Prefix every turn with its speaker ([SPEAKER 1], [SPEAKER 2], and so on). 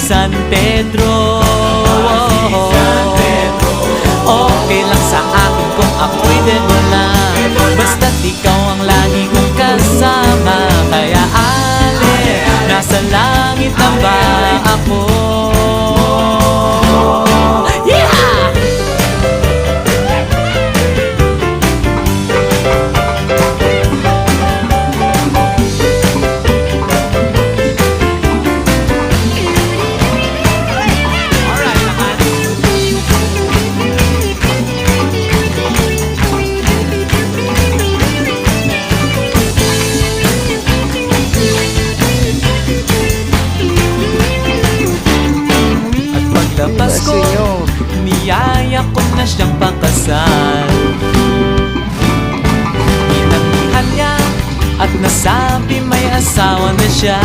[SPEAKER 1] San Pedro. Okay lang sa akin kung ako'y dedo lang, basta't ikaw ang lagi kong kasama. Kaya ale, nasa langit na ba ako? Labas ko, niyaya ko na siyang pakasal. Inangihan niya at nasabi may asawa na siya.